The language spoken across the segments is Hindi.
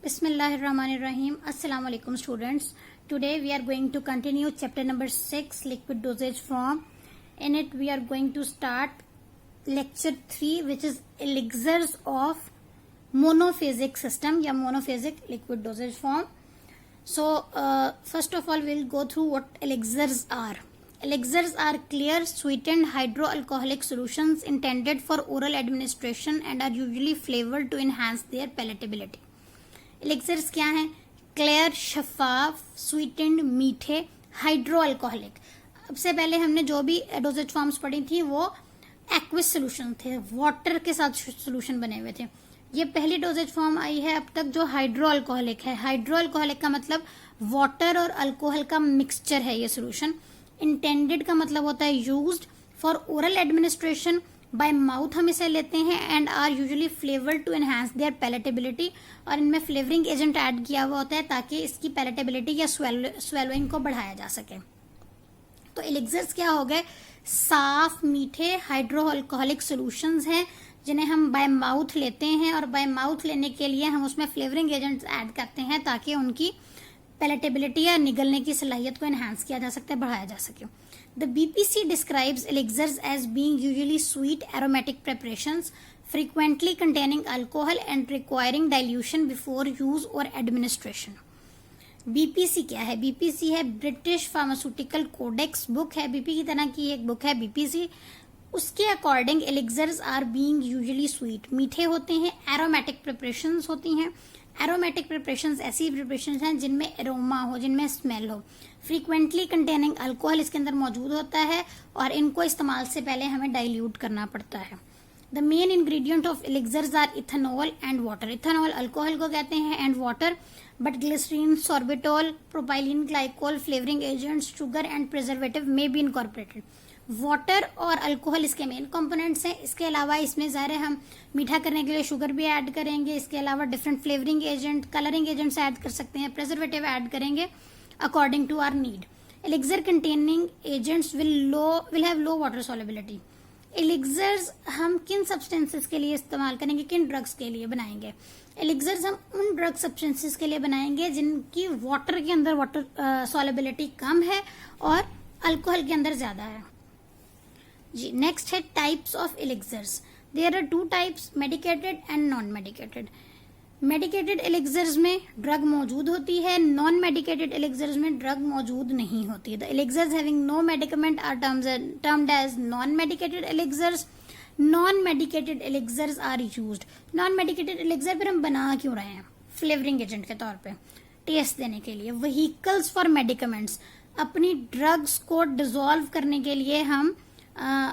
Bismillahirrahmanirrahim. Assalamu alaikum students. Today we are going to continue chapter number 6 liquid dosage form. In it we are going to start lecture 3 which is elixirs of monophasic system या monophasic liquid dosage form. So first of all we'll go through what elixirs are. Elixirs are clear sweetened hydroalcoholic solutions intended for oral administration and are usually flavored to enhance their palatability. Elixirs क्या हैं? क्लियर, शफाफ, स्वीटेंड, मीठे, हाइड्रो अल्कोहलिक. सबसे पहले हमने जो भी डोजेज फॉर्म्स पढ़ी थी वो एक्विस सोल्यूशन थे, वाटर के साथ सोल्यूशन बने हुए थे. ये पहली डोजेज फॉर्म आई है अब तक जो हाइड्रो अल्कोहलिक है. हाइड्रो अल्कोहलिक का मतलब वाटर और अल्कोहल का मिक्सचर है ये सोल्यूशन. इंटेंडेड का मतलब होता है used for oral administration, by mouth हम इसे लेते हैं and are usually flavoured to enhance their palatability. और इनमें फ्लेवरिंग एजेंट ऐड किया हुआ होता है ताकि इसकी पैलेटेबिलिटी या स्वेलोइंग को बढ़ाया जा सके. तो एलिक्सर्स क्या हो गए? साफ मीठे हाइड्रो अल्कोहलिक सॉल्यूशंस हैं जिन्हें हम बाय माउथ लेते हैं और बाय माउथ लेने के लिए हम उसमें फ्लेवरिंग एजेंट्स ऐड करते हैं ताकि उनकी पैलेटेबिलिटी या निगलने की सलाहियत को एनहांस किया जा सकता है, बढ़ाया जा सके. The BPC describes elixirs as being usually sweet aromatic preparations frequently containing alcohol and requiring dilution before use or administration. BPC क्या है? BPC है ब्रिटिश फार्मास्यूटिकल कोडेक्स बुक है, BP की तरह की एक बुक है BPC. उसके according elixirs are being usually sweet, मीठे होते हैं, एरोमेटिक प्रिपरेशंस होती हैं. एरोमेटिक प्रिपरेशंस ऐसी प्रिपरेशंस हैं जिनमें एरोमा हो, जिनमें स्मेल हो. फ्रीक्वेंटली कंटेनिंग अल्कोहल इसके अंदर मौजूद होता है और इनको इस्तेमाल से पहले हमें डाइल्यूट करना पड़ता है. The main ingredient of elixirs are ethanol and water. Ethanol alcohol को कहते हैं and water, but glycerine, sorbitol, propylene glycol, flavouring agents, sugar and preservative may be incorporated. Water और अल्कोहल इसके मेन कंपोनेंट्स हैं. इसके अलावा इसमें ज़ाहिर है हम मीठा करने के लिए शुगर भी ऐड करेंगे. इसके अलावा different flavouring agent, colouring agents add कर सकते हैं, प्रिजर्वेटिव ऐड करेंगे according to our need. Elixir containing agents will have low water solubility. Elixirs हम किन सब्सटेंसेस के लिए इस्तेमाल करेंगे, किन ड्रग्स के लिए बनाएंगे? एलिक्सर्स हम उन ड्रग सब्सटेंसेस के लिए बनाएंगे जिनकी वाटर के अंदर वाटर सॉल्युबिलिटी कम है और अल्कोहल के अंदर ज्यादा है. जी नेक्स्ट है types of elixirs. There are two types, medicated and non medicated. Medicated elixirs में ड्रग मौजूद होती है, नॉन मेडिकेटेड एलिक्सर्स में ड्रग मौजूद नहीं होती है. The elixirs having no medicament are termed as non medicated elixirs. Non medicated elixirs are used. Non medicated elixir फिर हम बना क्यों रहे हैं? फ्लेवरिंग एजेंट के तौर पे, टेस्ट देने के लिए. व्हीकल्स फॉर मेडिकमेंट्स, अपनी ड्रग्स को डिसॉल्व करने के लिए हम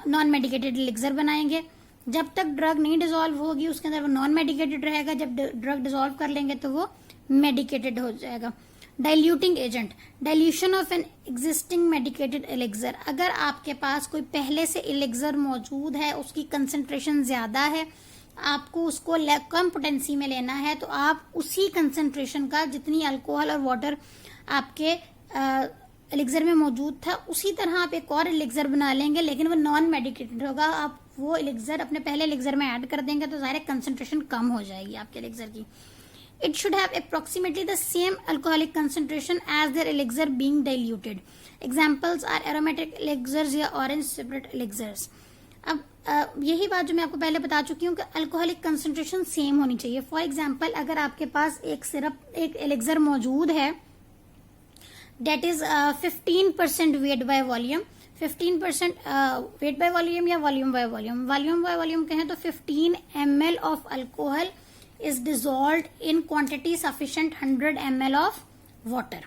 नॉन मेडिकेटेड एलिक्सर बनाएंगे. जब तक ड्रग नहीं डिसॉल्व होगी उसके अंदर वो नॉन मेडिकेटेड रहेगा. जब ड्रग डिसॉल्व कर लेंगे तो वो मेडिकेटेड हो जाएगा. Diluting agent, dilution of an existing medicated elixir. अगर आपके पास कोई पहले से एलिक्सर मौजूद है, उसकी कंसेंट्रेशन ज्यादा है, आपको उसको कम पोटेंसी में लेना है, तो आप उसी कंसेंट्रेशन का जितनी अल्कोहल और वाटर आपके एलिक्सर में मौजूद था उसी तरह आप एक और एलिक्सर बना लेंगे, लेकिन वो नॉन मेडिकेटेड होगा. आप वो एलिक्सर अपने पहले एलिक्सर में ऐड कर देंगे तो ज़ाहिर कंसेंट्रेशन कम हो जाएगी आपके एलिक्सर की. It should have approximately the same alcoholic concentration as their elixir being diluted. Examples are aromatic elixirs या ऑरेंज सेपरेट एलिक्सर्स. अब यही बात जो मैं आपको पहले बता चुकी हूँ कि अल्कोहलिक कंसेंट्रेशन सेम होनी चाहिए. फॉर एग्जाम्पल अगर आपके पास एक एलिक्सर मौजूद है that is 15% weight by volume, 15% weight by volume या volume by volume कहें तो 15 ml of alcohol is dissolved in quantity sufficient 100 ml of water.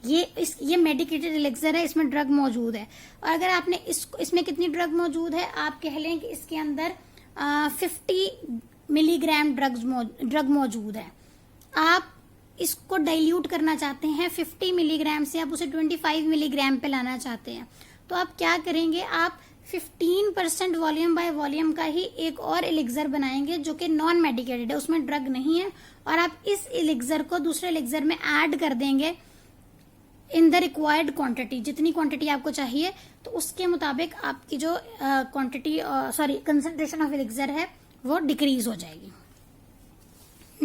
ये मेडिकेटेड एलिक्सर है, इसमें ड्रग मौजूद है. और अगर आपने इसमें कितनी ड्रग मौजूद है, आप कह लें कि इसके अंदर 50 मिलीग्राम ड्रग मौजूद है. आप इसको डाइल्यूट करना चाहते हैं 50 मिलीग्राम से, आप उसे 25 मिलीग्राम पे लाना चाहते हैं, तो आप क्या करेंगे? आप 15% वॉल्यूम बाय वॉल्यूम का ही एक और एलिक्सर बनाएंगे जो कि नॉन मेडिकेटेड है, उसमें ड्रग नहीं है, और आप इस एलिक्सर को दूसरे एलिक्सर में ऐड कर देंगे इन द रिक्वायर्ड क्वांटिटी. जितनी क्वांटिटी आपको चाहिए तो उसके मुताबिक आपकी जो कंसेंट्रेशन ऑफ एलिक्सर है वो डिक्रीज हो जाएगी.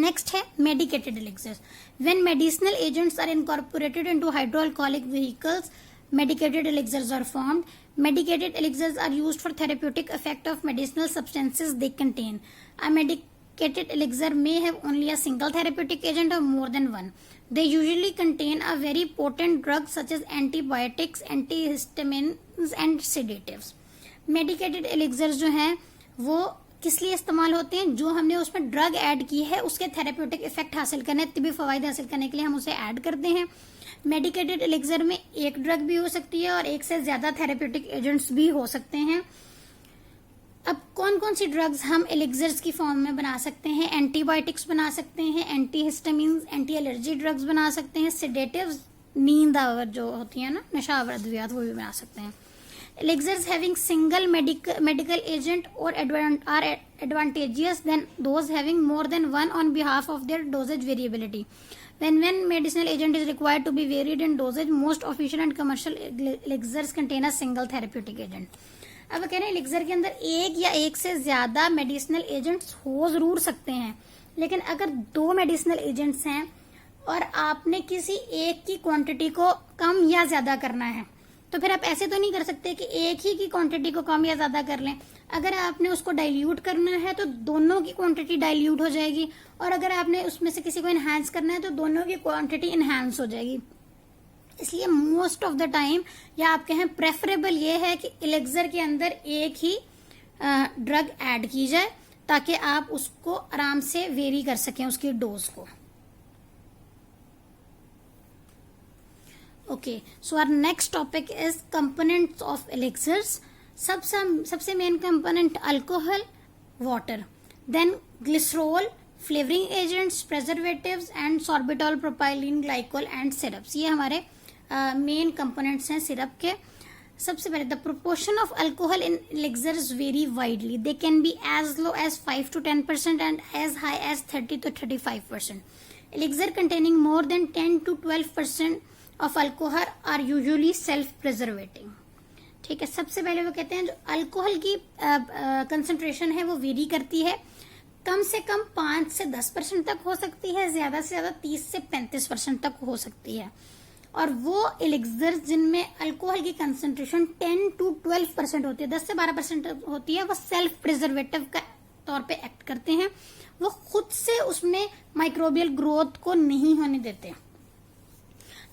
नेक्स्ट है medicated elixirs. When medicinal agents are incorporated into hydroalcoholic vehicles, medicated elixirs are formed. Medicated elixirs are used for therapeutic effect of medicinal substances they contain. A medicated elixir may have only a single therapeutic agent or more than one. They usually contain a very potent drug such as antibiotics, antihistamines and sedatives. Medicated elixirs जो हैं वो किस लिए इस्तेमाल होते हैं? जो हमने उसमें ड्रग ऐड की है उसके थेरेप्यूटिक इफेक्ट हासिल करने, तिब्बी फवायद हासिल करने के लिए हम उसे ऐड करते हैं. मेडिकेटेड एलिक्सर में एक ड्रग भी हो सकती है और एक से ज्यादा थेरेप्यूटिक एजेंट्स भी हो सकते हैं. अब कौन कौन सी ड्रग्स हम एलिक्सर्स की फॉर्म में बना सकते हैं? एंटीबायोटिक्स बना सकते हैं, एंटीहिस्टामिन्स, एंटी एलर्जी ड्रग्स बना सकते हैं, सेडेटिव्स, नींद आवर जो होती है ना, नशावर अद्वियात, वो भी बना सकते हैं. Elixirs having single medical agent or are advantageous than those having more than one on behalf of their dosage variability. When medicinal agent is required to be varied in dosage, most official and commercial elixirs contain a single therapeutic agent. अब कह रहे हैं एलिक्सर के अंदर एक या एक से ज्यादा मेडिसिनल एजेंट्स हो जरूर सकते हैं, लेकिन अगर दो मेडिसिनल एजेंट्स हैं और आपने किसी एक की क्वांटिटी को कम या ज्यादा करना है, तो फिर आप ऐसे तो नहीं कर सकते कि एक ही की क्वांटिटी को कम या ज्यादा कर लें. अगर आपने उसको डाइल्यूट करना है तो दोनों की क्वांटिटी डाइल्यूट हो जाएगी, और अगर आपने उसमें से किसी को इनहैंस करना है तो दोनों की क्वांटिटी इनहैंस हो जाएगी. इसलिए मोस्ट ऑफ द टाइम, या आप कहें प्रेफरेबल ये है कि एलिक्सर के अंदर एक ही ड्रग ऐड की जाए ताकि आप उसको आराम से वेरी कर सकें उसकी डोज को. Okay, so our next topic is components of elixirs. सबसे main component alcohol, water, then glycerol, flavouring agents, preservatives and sorbitol, propylene glycol and syrups. ये हमारे मेन कंपोनेंट्स हैं सिरप के. सबसे पहले the proportion of alcohol in elixirs very widely. They can be as low as 5 to 10% and as high as 30 to 35%. Elixir containing more than 10 to 12% of alcohol are usually self preserving. ठीक है, सबसे पहले वो कहते हैं जो अल्कोहल की कंसंट्रेशन है वो वेरी करती है. कम से कम 5 से 10% तक हो सकती है, ज्यादा से ज्यादा 30 से 35% तक हो सकती है. और वो एलिक्सर जिनमें अल्कोहल की कंसंट्रेशन 10 to 12% होती है, 10 से 12% होती है, वो सेल्फ प्रिजर्वेटिव का तौर पे एक्ट करते हैं. वो खुद से उसमें माइक्रोबियल ग्रोथ को नहीं होने देते.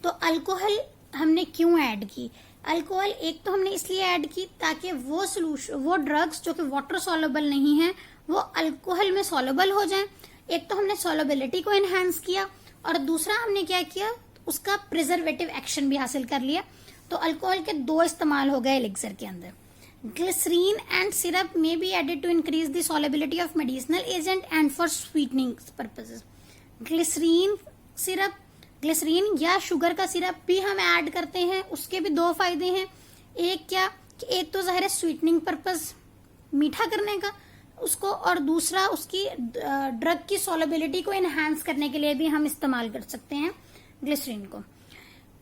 तो अल्कोहल हमने क्यों ऐड की? अल्कोहल एक तो हमने इसलिए ऐड की ताकि वो ड्रग्स जो कि वाटर सॉल्युबल नहीं है वो अल्कोहल में सॉल्युबल हो जाएं. एक तो हमने सॉल्युबिलिटी को एनहांस किया और दूसरा हमने क्या किया, उसका प्रिजर्वेटिव एक्शन भी हासिल कर लिया. तो अल्कोहल के दो इस्तेमाल हो गए एलिक्सर के अंदर. Glycerine and syrup may be added to increase the solubility of medicinal agent and for sweetening purposes. Glycerine या शुगर का सिरप भी हम ऐड करते हैं, उसके भी दो फायदे हैं. एक क्या कि एक तो जाहिर है स्वीटनिंग पर्पस, मीठा करने का उसको, और दूसरा उसकी ड्रग की सॉल्युबिलिटी को एनहांस करने के लिए भी हम इस्तेमाल कर सकते हैं ग्लिसरीन को.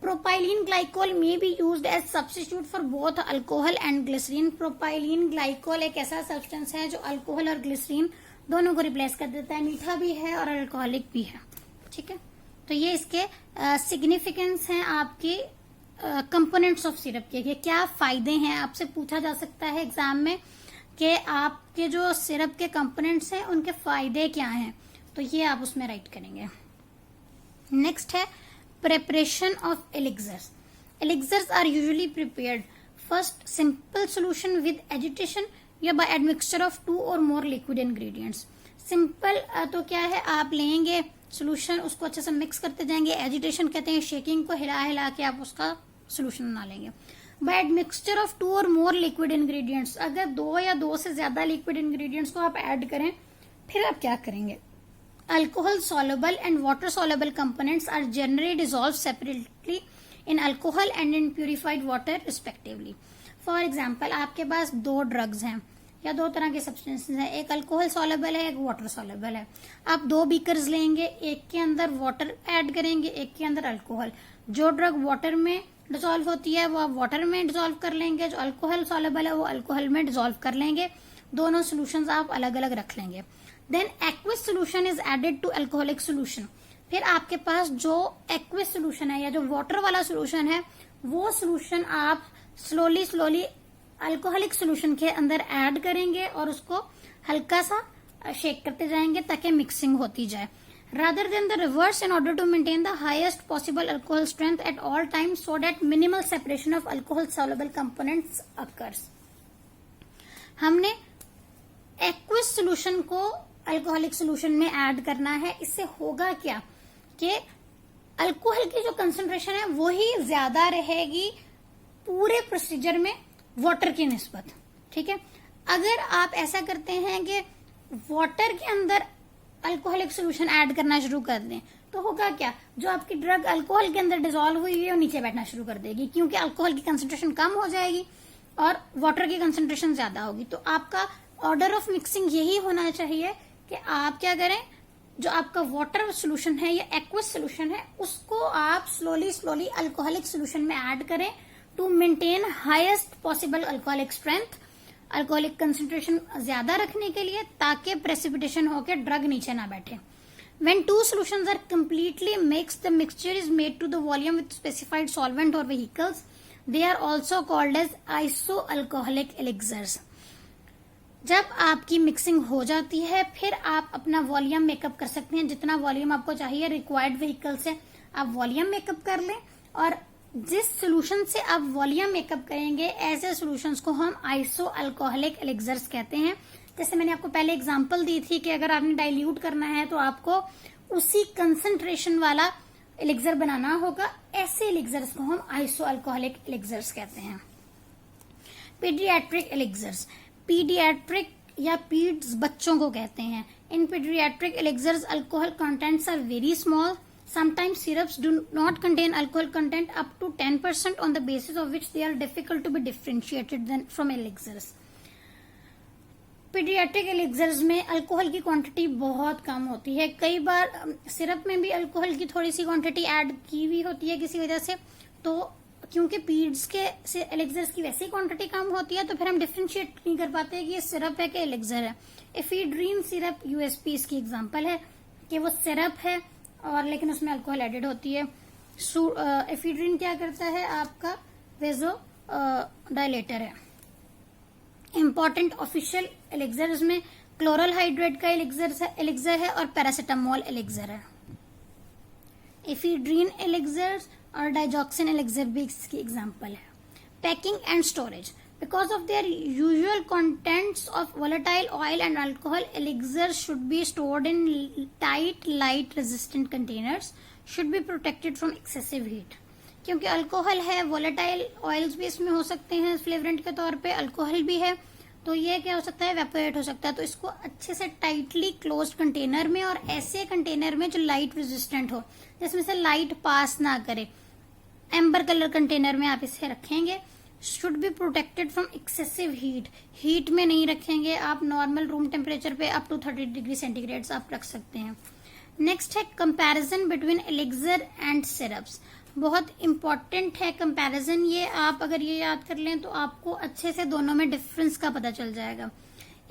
Propylene glycol may be used as substitute for both alcohol and glycerine. Propylene glycol एक ऐसा सब्सटेंस है जो अल्कोहल और ग्लिसरीन दोनों को रिप्लेस कर देता है, मीठा भी है और अल्कोहलिक भी है. ठीक है, तो ये इसके सिग्निफिकेंस हैं आपके कंपोनेंट्स ऑफ सिरप के. क्या फायदे हैं, आपसे पूछा जा सकता है एग्जाम में कि आपके जो सिरप के कंपोनेंट्स हैं उनके फायदे क्या हैं, तो ये आप उसमें राइट करेंगे. नेक्स्ट है preparation of elixirs. Elixirs are usually prepared first simple solution with agitation या by admixture of 2 or more liquid ingredients. Simple तो क्या है, आप लेंगे सोल्यूशन, उसको अच्छे से मिक्स करते जाएंगे. एजिटेशन कहते हैं शेकिंग को, हिला हिला के आप उसका सोल्यूशन बना लेंगे. By mixture of 2 or more liquid ingredients, अगर 2 या 2 से ज्यादा लिक्विड इंग्रेडिएंट्स को आप ऐड करें, फिर आप क्या करेंगे. Alcohol soluble and water soluble components are generally dissolve separately in alcohol and in purified water respectively. For example, आपके पास 2 ड्रग्स हैं या 2 तरह के सब्सटेंसेस हैं, एक अल्कोहल सॉल्युबल है, एक वाटर सॉल्युबल है. आप 2 बीकर्स लेंगे, एक के अंदर वाटर ऐड करेंगे, एक के अंदर अल्कोहल. जो ड्रग वाटर में डिसॉल्व होती है वो आप वाटर में डिसॉल्व कर लेंगे, जो अल्कोहल सॉल्युबल है वो अल्कोहल में डिसॉल्व कर लेंगे. दोनों सोल्यूशंस आप अलग अलग रख लेंगे. Then aqueous solution is added to alcoholic solution. फिर आपके पास जो एक्वस सोल्यूशन है या जो वाटर वाला सोल्यूशन है, वो सोल्यूशन आप स्लोली स्लोली अल्कोहलिक सोल्यूशन के अंदर ऐड करेंगे और उसको हल्का सा शेक करते जाएंगे ताकि मिक्सिंग होती जाए। Rather than the reverse, in order to maintain the highest possible alcohol strength at all time so that minimal separation of alcohol soluble components occurs. हमने एक्वस सोल्यूशन को अल्कोहलिक सोल्यूशन में ऐड करना है। इससे होगा क्या कि अल्कोहल की जो कंसंट्रेशन है वो ही ज्यादा रहेगी पूरे प्रोसीजर में वाटर की निस्बत। ठीक है, अगर आप ऐसा करते हैं कि वाटर के अंदर अल्कोहलिक सोल्यूशन ऐड करना शुरू कर दें तो होगा क्या, जो आपकी ड्रग अल्कोहल के अंदर डिसॉल्व हुई है वो नीचे बैठना शुरू कर देगी, क्योंकि अल्कोहल की कंसंट्रेशन कम हो जाएगी और वाटर की कंसंट्रेशन ज्यादा होगी। तो आपका ऑर्डर ऑफ मिक्सिंग यही होना चाहिए कि आप क्या करें, जो आपका वाटर सोल्यूशन है या एक्वस सोल्यूशन है उसको आप स्लोली स्लोली अल्कोहलिक सोल्यूशन में ऐड करें to maintain highest possible alcoholic strength, alcoholic concentration ज्यादा रखने के लिए, ताकि प्रेसिपिटेशन होकर ड्रग नीचे ना बैठे। When two solutions are completely mixed, the mixture is made to the volume with specified solvent or vehicles. They are also called as isoalcoholic elixirs. जब आपकी मिक्सिंग हो जाती है फिर आप अपना वॉल्यूम मेकअप कर सकते हैं, जितना वॉल्यूम आपको चाहिए रिक्वायर्ड व्हीकल से आप वॉल्यूम मेकअप कर लें। और जिस सोल्यूशन से आप वॉल्यूम मेकअप करेंगे ऐसे सोल्यूशंस को हम आइसो अल्कोहलिक एलिक्सर्स कहते हैं। जैसे मैंने आपको पहले एग्जांपल दी थी कि अगर आपने डाइल्यूट करना है तो आपको उसी कंसंट्रेशन वाला एलिक्सर बनाना होगा। ऐसे एलिक्सर्स को हम आइसो अल्कोहलिक एलिक्सर्स कहते हैं। पीडियाट्रिक एलिक्सर्स, पीडियाट्रिक या पीड्स बच्चों को कहते हैं। In pediatric elixirs alcohol contents are very small. Sometimes syrups do not contain alcohol content up to 10% on the basis of which they are difficult to be differentiated from elixirs. Paediatric elixirs में अल्कोहल की क्वांटिटी बहुत कम होती है। कई बार सिरप में भी अल्कोहल की थोड़ी सी क्वांटिटी ऐड की हुई होती है किसी वजह से, तो क्योंकि पीड्स के एलिक्सर्स की वैसी क्वांटिटी कम होती है तो फिर हम डिफ्रेंशिएट नहीं कर पाते कि ये सिरप है कि एलिक्सर है। एफीड्रीन सिरप यूएसपी इसकी एग्जांपल है कि वो सिरप है और लेकिन उसमें अल्कोहल एडेड होती है। एफीड्रीन क्या करता है, आपका वेजो डायलेटर है। इंपॉर्टेंट ऑफिशियल एलिक्सर में क्लोरल हाइड्रेट का एलिक्सर है और पैरासिटामोल एलिक्सर है। एफीड्रीन एलिक्सर और डाइजॉक्सिन एलिक्सर भी इसकी एग्जांपल है। Packing and storage, because of their usual contents of volatile oil and alcohol, elixirs should be stored in tight, light resistant containers, should be protected from excessive heat. क्योंकि अल्कोहल है, वोलेटाइल ऑयल्स भी इसमें हो सकते हैं फ्लेवरेंट के तौर पे, अल्कोहल भी है, तो ये क्या हो सकता है, वेपोरेट हो सकता है। तो इसको अच्छे से टाइटली क्लोज्ड कंटेनर में और ऐसे कंटेनर में जो लाइट रेजिस्टेंट हो, जिसमें से लाइट पास ना करे, एम्बर कलर कंटेनर में आप इसे रखेंगे। Should be protected from excessive heat, heat में नहीं रखेंगे आप, नॉर्मल रूम टेम्परेचर पे अप टू 30 डिग्री सेंटीग्रेड आप रख सकते हैं। नेक्स्ट है comparison between elixir and syrups, बहुत इंपॉर्टेंट है कंपैरिजन। ये आप अगर ये याद कर लें तो आपको अच्छे से दोनों में डिफरेंस का पता चल जाएगा।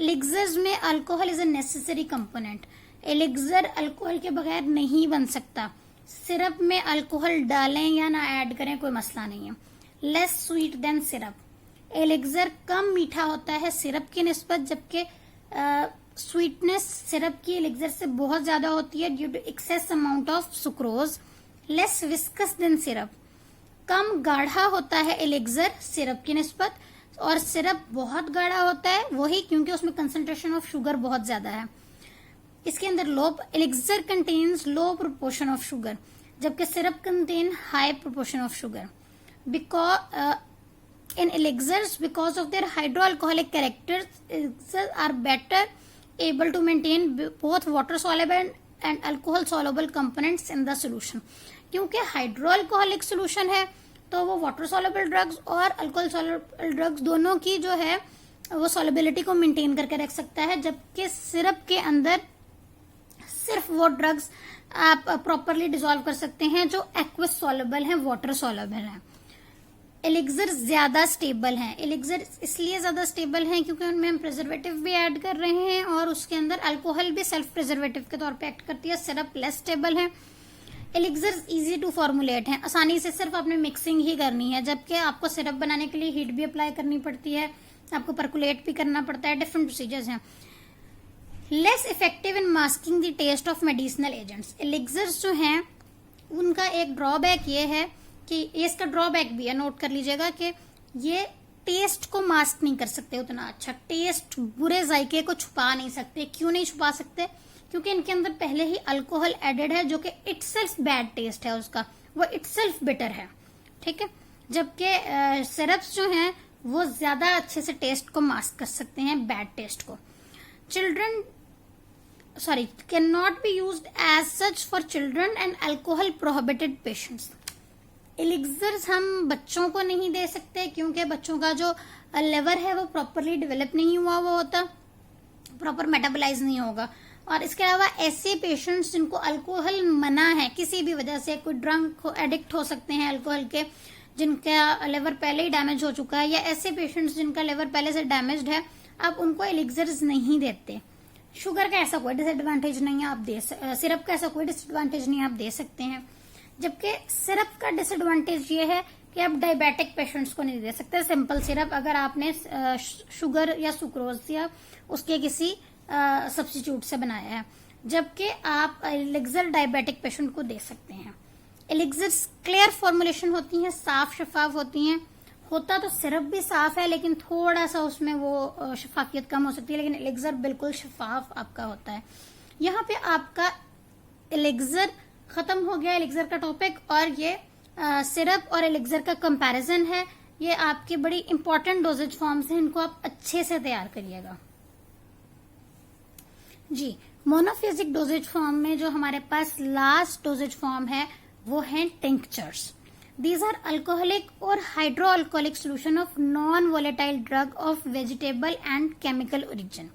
एलिक्सर्स में alcohol is a necessary component, elixir alcohol के बगैर नहीं बन सकता। सिरप में अल्कोहल डालें या ना ऐड करें कोई मसला नहीं है। Less sweet than syrup, elixir कम मीठा होता है सिरप की निस्बत, जबकि स्वीटनेस सिरप की एलिक्सर से बहुत ज्यादा होती है due to excess amount of sucrose. Less viscous than syrup, कम गाढ़ा होता है एलिक्सर सिरप की निस्बत, और सिरप बहुत गाढ़ा होता है वही क्योंकि उसमें कंसंट्रेशन ऑफ शुगर बहुत ज्यादा है। इसके अंदर elixir contains low proportion of sugar, जबकि syrup contain high proportion of sugar. In elixirs, because of their hydroalcoholic characters, elixirs are better able to maintain both water soluble and alcohol soluble components in the solution. क्योंकि हाइड्रोअल्कोहलिक सोल्यूशन है तो वो वाटर सॉल्युबल ड्रग्स और अल्कोहल सॉल्युबल ड्रग्स दोनों की जो है वो सॉल्युबिलिटी को मेंटेन करके रख सकता है, जबकि सिरप के अंदर सिर्फ वो ड्रग्स आप प्रॉपरली डिसॉल्व कर सकते हैं जो एक्वस सॉल्युबल है, वाटर सॉल्युबल है। एलिक्सर ज्यादा स्टेबल हैं। एलिक्सर इसलिए ज्यादा स्टेबल हैं क्योंकि उनमें हम प्रिजर्वेटिव भी ऐड कर रहे हैं और उसके अंदर अल्कोहल भी सेल्फ प्रिजर्वेटिव के तौर पे एक्ट करती है। सिरप लेस स्टेबल है। एलिक्सर इजी टू फॉर्मुलेट हैं, आसानी से सिर्फ आपने मिक्सिंग ही करनी है, जबकि आपको सिरप बनाने के लिए हीट भी अप्लाई करनी पड़ती है, आपको परकुलेट भी करना पड़ता है, डिफरेंट प्रोसीजर्स हैं। Less effective in masking the taste of medicinal agents. Elixirs जो हैं उनका एक ड्रॉबैक ये है कि इसका ड्रॉबैक भी है, नोट कर लीजिएगा कि ये टेस्ट को मास्क नहीं कर सकते उतना अच्छा, टेस्ट बुरे जायके को छुपा नहीं सकते। क्यों नहीं छुपा सकते? क्योंकि इनके अंदर पहले ही अल्कोहल एडेड है जो कि इटसेल्फ बैड टेस्ट है उसका, वो इटसेल्फ बिटर है, ठीक है। जबकि सिरप्स जो हैं वो ज्यादा अच्छे से टेस्ट को मास्क कर सकते हैं, बैड टेस्ट को। Can not be used as such for children and alcohol prohibited patients. Elixirs हम बच्चों को नहीं दे सकते क्योंकि बच्चों का जो लिवर है वो प्रॉपरली डेवलप नहीं हुआ वो होता, प्रॉपर मेटाबोलाइज नहीं होगा। और इसके अलावा ऐसे पेशेंट्स जिनको अल्कोहल मना है किसी भी वजह से, कोई ड्रंक एडिक्ट हो सकते हैं अल्कोहल के, जिनका लिवर पहले ही डैमेज हो चुका है, या ऐसे पेशेंट्स जिनका लिवर पहले से डैमेज्ड है, आप उनको एलिक्सर्स नहीं देते। शुगर का ऐसा कोई डिसएडवांटेज नहीं है, आप दे सिरप का ऐसा कोई डिसएडवांटेज नहीं है, आप दे सकते हैं। जबकि सिरप का डिसएडवांटेज ये है कि आप डायबिटिक पेशेंट्स को नहीं दे सकते सिंपल सिरप, अगर आपने शुगर या सुक्रोज या उसके किसी सब्स्टिट्यूट से बनाया है, जबकि आप एलिक्सर डायबिटिक पेशेंट को दे सकते हैं। एलिक्सर्स क्लियर फॉर्मुलेशन होती हैं, साफ शफाफ होती हैं। होता तो सिरप भी साफ है लेकिन थोड़ा सा उसमें वो शफाफियत कम हो सकती है, लेकिन एलिक्सर बिल्कुल शफाफ आपका होता है। यहाँ पे आपका एलिक्सर खत्म हो गया, एलिक्सर का टॉपिक, और ये सिरप और एलिक्सर का कंपैरिजन है। ये आपके बड़ी इंपॉर्टेंट डोजेज फॉर्म्स हैं, इनको आप अच्छे से तैयार करिएगा जी। मोनोफेजिक डोजेज फॉर्म में जो हमारे पास लास्ट डोजेज फॉर्म है वो है tinctures. These are alcoholic or hydroalcoholic solution of non-volatile drug of vegetable and chemical origin.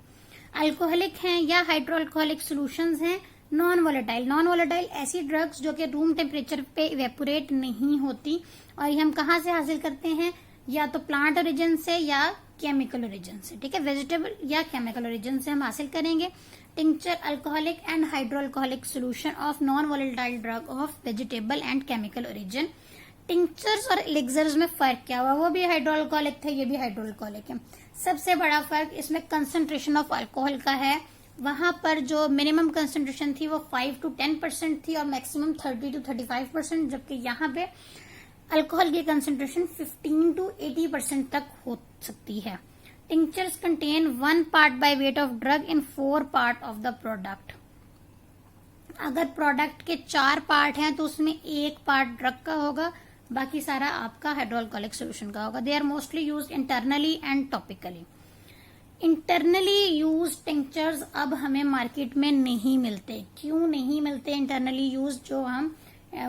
Alcoholic हैं या हाइड्रोअल्कोहलिक सॉल्यूशंस हैं, नॉन वोलेटाइल। नॉन वोलेटाइल ऐसी ड्रग्स जो कि रूम टेम्परेचर पे इवेपोरेट नहीं होती, और ये हम कहाँ से हासिल करते हैं? या तो प्लांट ओरिजिन से या केमिकल ओरिजिन से, ठीक है, वेजिटेबल या केमिकल ओरिजिन से हम हासिल करेंगे। Tincture alcoholic and hydroalcoholic solution of non volatile drug of vegetable and chemical origin. Tinctures और एलिक्सर्स में फर्क क्या हुआ? वो भी हाइड्रोअल्कोहलिक थे, ये भी हाइड्रोअल्कोहलिक है। सबसे बड़ा फर्क इसमें कंसंट्रेशन ऑफ अल्कोहल का है। वहां पर जो मिनिमम कंसंट्रेशन थी वो 5 to 10% थी और मैक्सिमम 30 to 35%, जबकि यहाँ पे अल्कोहल की कंसंट्रेशन 15 to 80% तक हो सकती है। Tinctures contain 1 part by weight of drug in 4 part of the product। अगर प्रोडक्ट के 4 पार्ट हैं तो उसमें 1 पार्ट ड्रग का होगा, बाकी सारा आपका हाइड्रोअल्कोहलिक सॉल्यूशन का होगा। They are mostly used internally and topically. Internally use tinctures अब हमें मार्केट में नहीं मिलते। क्यों नहीं मिलते इंटरनली यूज? जो हम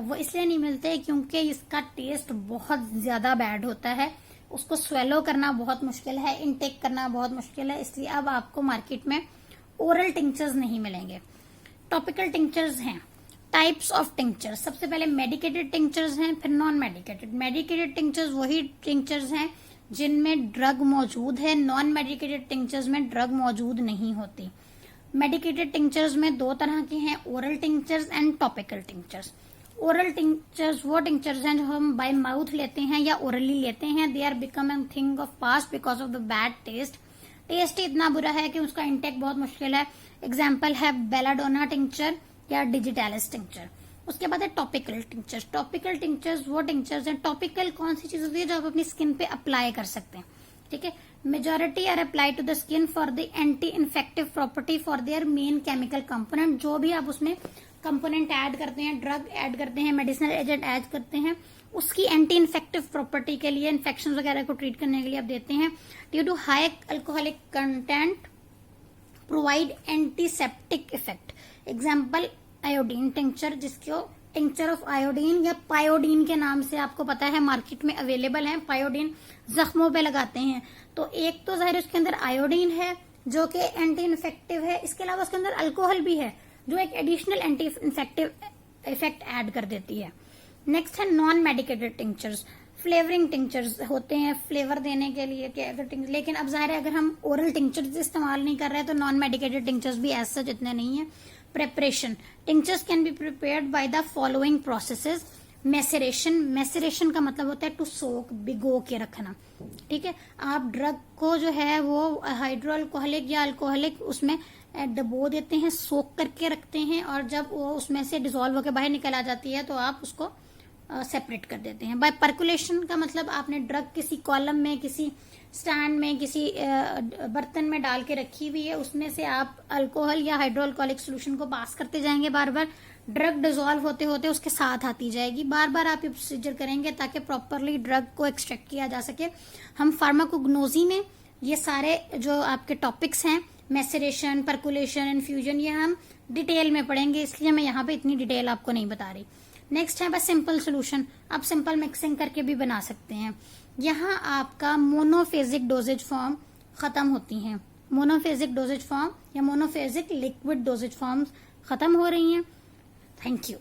वो इसलिए नहीं मिलते क्योंकि इसका टेस्ट बहुत ज्यादा बैड होता है, उसको स्वेलो करना बहुत मुश्किल है, इनटेक करना बहुत मुश्किल है, इसलिए अब आपको मार्केट में ओरल टिंक्चर्स नहीं मिलेंगे। टॉपिकल टिंक्चर्स हैं। टाइप्स ऑफ टिंक्चर्स, सबसे पहले मेडिकेटेड टिंक्चर्स हैं, फिर नॉन मेडिकेटेड। मेडिकेटेड टिंक्चर्स वही टिंक्चर्स हैं जिनमें ड्रग मौजूद है, नॉन मेडिकेटेड टिंक्चर्स में ड्रग मौजूद नहीं होती। मेडिकेटेड टिंक्चर्स में 2 तरह के हैं, oral tinctures and topical tinctures. Oral tinctures वो टिंक्चर्स हैं जो हम बाय माउथ लेते हैं या ओरली लेते हैं। They are becoming thing of past because of the bad taste. Taste इतना बुरा है कि उसका इंटेक बहुत मुश्किल है। एग्जाम्पल है बेलाडोना टिंक्चर या डिजिटैलिस टिंक्चर। उसके बाद है टॉपिकल टिंक्चर्स। टॉपिकल टिंक्चर्स वो टिंक्चर्स हैं, टॉपिकल कौन सी चीज होती है जो आप अपनी स्किन पे अप्लाई कर सकते हैं, ठीक है। Majority are apply to the skin for the anti infective property for their main chemical component. जो भी आप उसमें कंपोनेंट ऐड करते हैं, ड्रग ऐड करते हैं, मेडिसिनल एजेंट ऐड करते हैं, उसकी एंटी इन्फेक्टिव प्रॉपर्टी के लिए, इन्फेक्शन वगैरह को ट्रीट करने के लिए आप देते हैं। Due to high alcoholic content provide antiseptic effect. Example iodine tincture, जिसको टिंक्चर ऑफ आयोडीन या पायोडीन के नाम से आपको पता है मार्केट में अवेलेबल है। पायोडीन जख्मों पे लगाते हैं, तो एक तो जाहिर उसके अंदर आयोडीन है जो कि एंटी इन्फेक्टिव है, इसके अलावा उसके अंदर अल्कोहल भी है जो एक additional anti infective effect add कर देती है। नेक्स्ट है non medicated tinctures. Flavouring tinctures होते हैं फ्लेवर देने के लिए कि अगर लेकिन अब जाहिर है अगर हम ओरल टिंचर्स इस्तेमाल नहीं कर रहे हैं तो नॉन मेडिकेटेड टिंचर्स भी एज सच इतने नहीं है। Preparation, tinctures can be prepared by the following processes. Maceration, maceration का मतलब होता है टू सोक, भिगो के रखना, ठीक है। आप ड्रग को जो है वो हाइड्रो अल्कोहलिक या अल्कोहलिक उसमें डबो देते हैं, सोक करके रखते हैं, और जब वो उसमें से डिसॉल्व होकर बाहर निकल आ जाती है तो आप उसको सेपरेट कर देते हैं। बाय पर्कुलेशन का मतलब आपने ड्रग किसी कॉलम में, किसी स्टैंड में, किसी बर्तन में डाल के रखी हुई है, उसमें से आप अल्कोहल या हाइड्रो अल्कोहलिक सोल्यूशन को पास करते जाएंगे बार बार, ड्रग डिसॉल्व होते होते उसके साथ आती जाएगी, बार बार आप ये प्रोसीजर करेंगे ताकि प्रॉपरली ड्रग को एक्सट्रैक्ट किया जा सके। हम फार्माकोग्नोजी में ये सारे जो आपके टॉपिक्स हैं, मैसेरेशन, पर्कुलेशन, इन्फ्यूजन, ये हम डिटेल में पढ़ेंगे, इसलिए मैं यहाँ पे इतनी डिटेल आपको नहीं बता रही। नेक्स्ट है बस सिंपल सोल्यूशन, आप सिंपल मिक्सिंग करके भी बना सकते हैं। यहाँ आपका मोनोफेजिक डोजेज फॉर्म खत्म होती हैं, मोनोफेजिक डोजेज फॉर्म या मोनोफेजिक लिक्विड डोजेज फॉर्म खत्म हो रही हैं। Thank you.